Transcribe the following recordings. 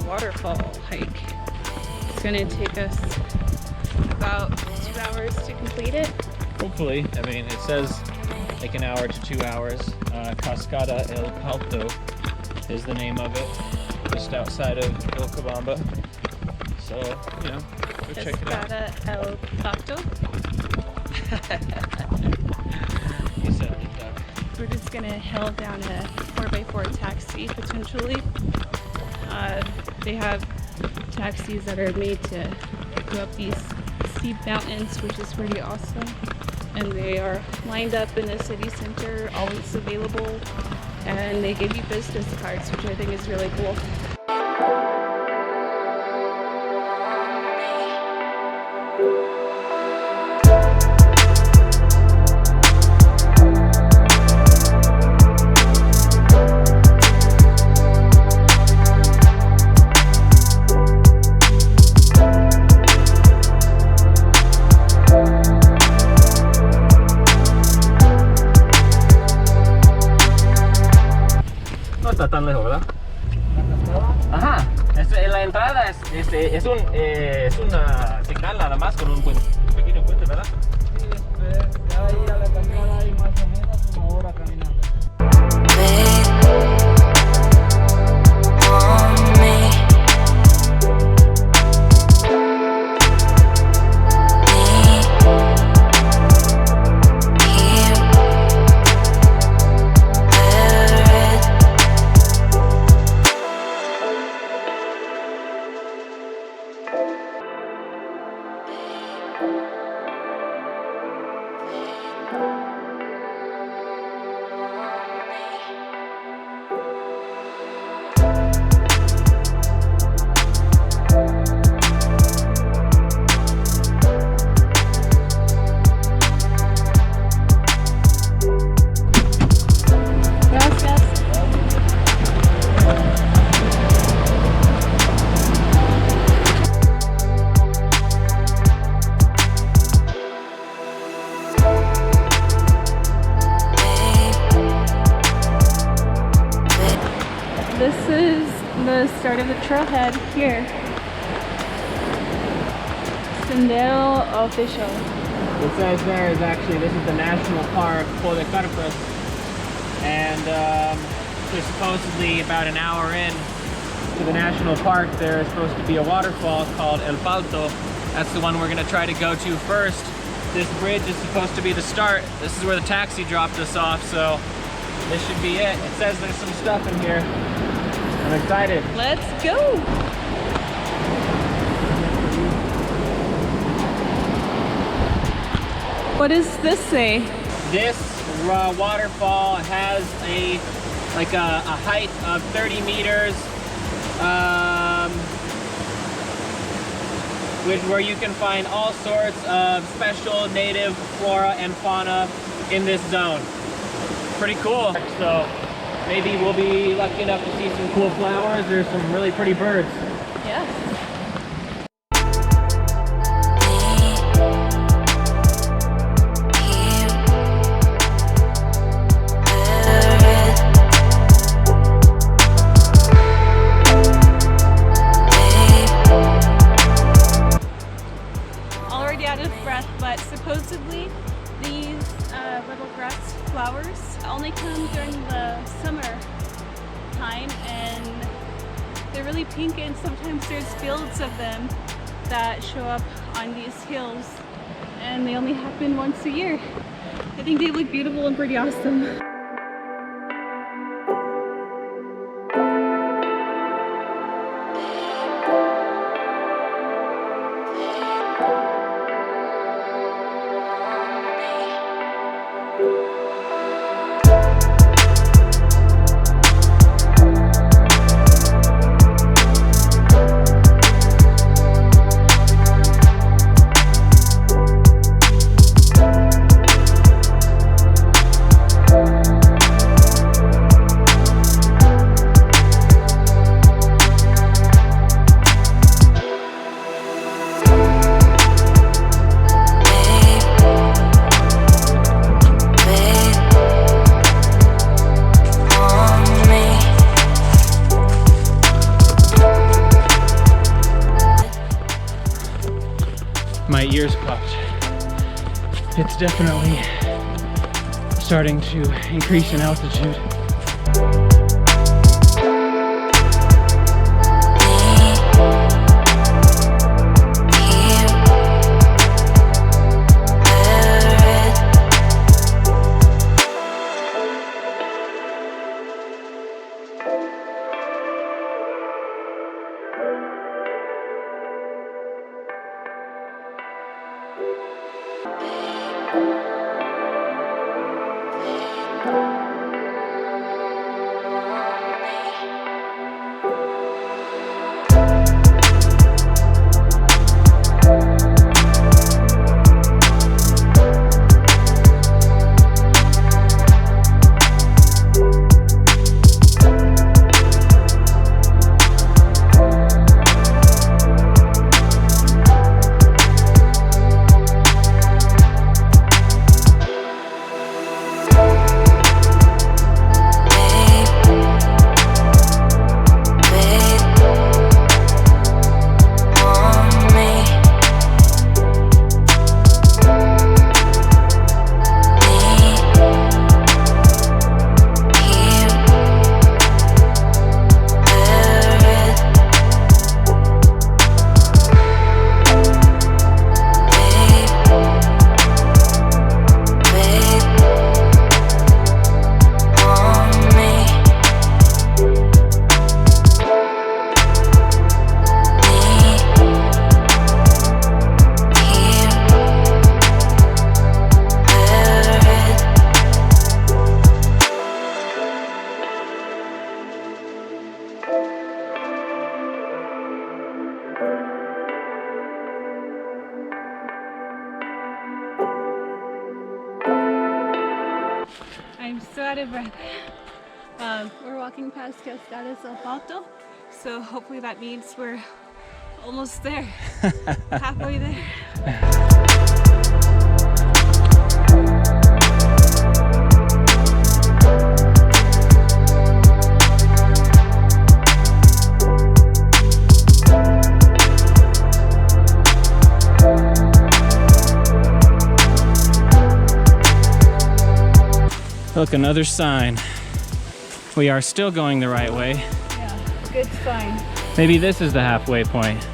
waterfall hike. It's gonna take us about 2 hours to complete it. Hopefully. I mean, it says like an hour to 2 hours. Cascada El Palto is the name of it, just outside of Vilcabamba. So, you know, go check it out. Cascada El Palto. You said it, Doug. We're just gonna hail down a 4x4 taxi potentially. They have taxis that are made to go up these steep mountains, which is pretty awesome. And they are lined up in the city center, always available. And they give you business cards, which I think is really cool. No está tan lejos, ¿verdad? Ajá, la entrada es una señal nada más con un pequeño puente, ¿verdad? Sí, de ahí a la cañada hay más o menos 1 hora caminando. This is the start of the trailhead here. Sendero Official. It says there is actually, this is the National Park Podocarpus, and there's supposedly about an hour in to the national park there is supposed to be a waterfall called El Palto. That's the one we're going to try to go to first. This bridge is supposed to be the start. This is where the taxi dropped us off, so this should be it. It says there's some stuff in here. I'm excited. Let's go! What does this say? This waterfall has a height of 30 meters, where you can find all sorts of special native flora and fauna in this zone. Pretty cool. So maybe we'll be lucky enough to see some cool flowers or some really pretty birds. Yes. Already out of breath, but supposedly these little grass flowers only come during the summer time, and they're really pink, and sometimes there's fields of them that show up on these hills, and they only happen once a year. I think they look beautiful and pretty awesome. it's definitely starting to increase in altitude. I'm so out of breath. We're walking past Cascadas El Salto, so hopefully that means we're almost there. Halfway there. Look, another sign. We are still going the right way. Yeah, good sign. Maybe this is the halfway point.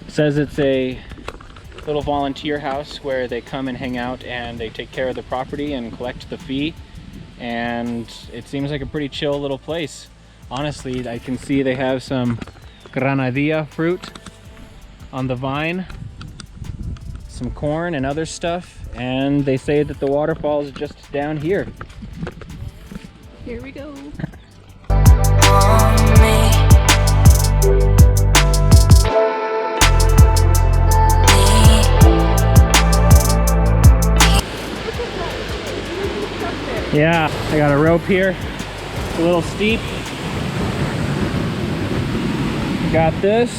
It says it's a little volunteer house where they come and hang out and they take care of the property and collect the fee, and it seems like a pretty chill little place. Honestly, I can see they have some granadilla fruit on the vine, some corn and other stuff, and they say that the waterfall is just down here. Here we go. Yeah, I got a rope here. It's a little steep. Got this.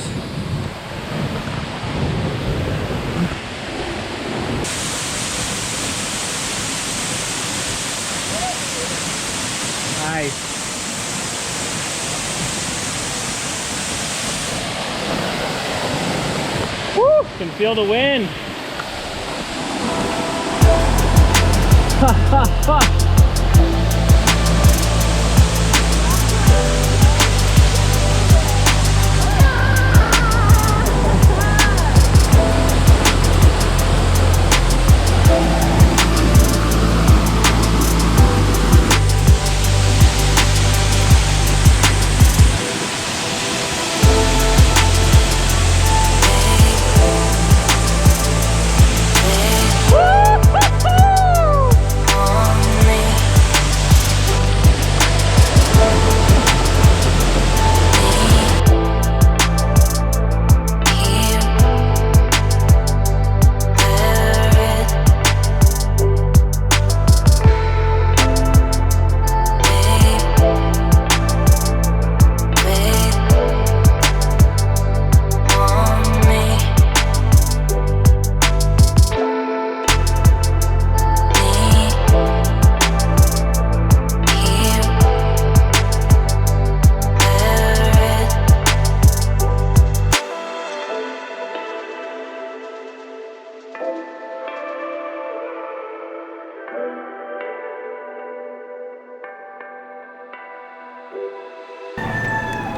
Nice. Woo! Can feel the wind. Ha ha ha!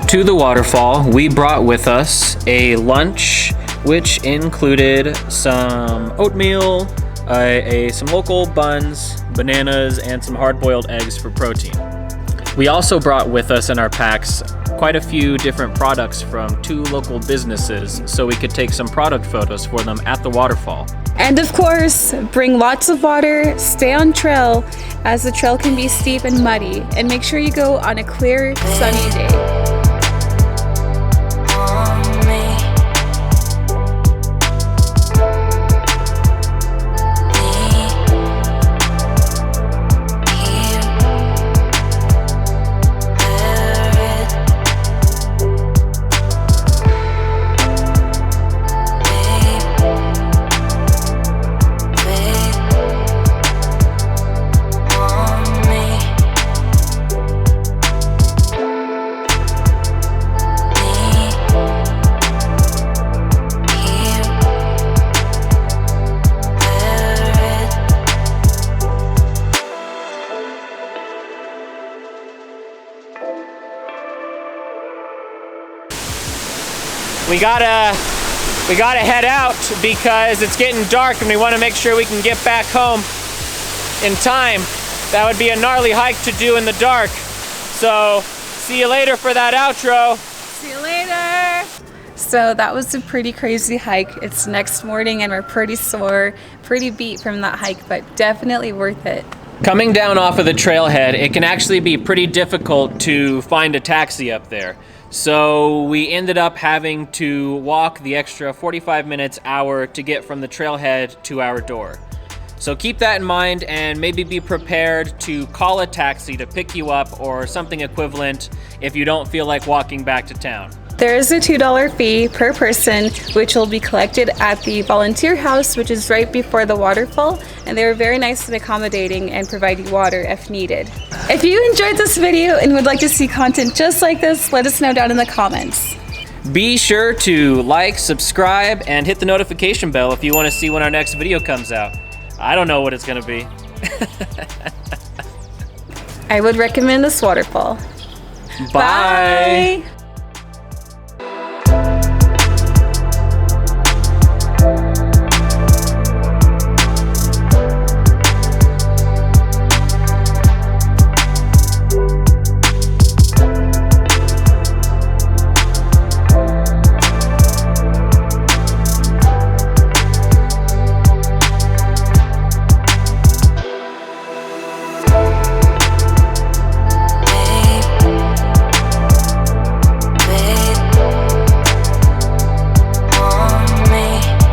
To the waterfall, we brought with us a lunch, which included some oatmeal, some local buns, bananas, and some hard-boiled eggs for protein. We also brought with us in our packs quite a few different products from 2 local businesses so we could take some product photos for them at the waterfall. And of course, bring lots of water, stay on trail as the trail can be steep and muddy, and make sure you go on a clear, sunny day. We gotta head out because it's getting dark and we want to make sure we can get back home in time. That would be a gnarly hike to do in the dark. So, see you later for that outro. See you later. So that was a pretty crazy hike. It's next morning and we're pretty sore, pretty beat from that hike, but definitely worth it. Coming down off of the trailhead, it can actually be pretty difficult to find a taxi up there. So we ended up having to walk the extra 45 minutes, hour to get from the trailhead to our door. So keep that in mind and maybe be prepared to call a taxi to pick you up or something equivalent if you don't feel like walking back to town. There is a $2 fee per person, which will be collected at the volunteer house, which is right before the waterfall, and they were very nice and accommodating and provide you water if needed. If you enjoyed this video and would like to see content just like this, let us know down in the comments. Be sure to like, subscribe, and hit the notification bell if you want to see when our next video comes out. I don't know what it's going to be. I would recommend this waterfall. Bye. Bye.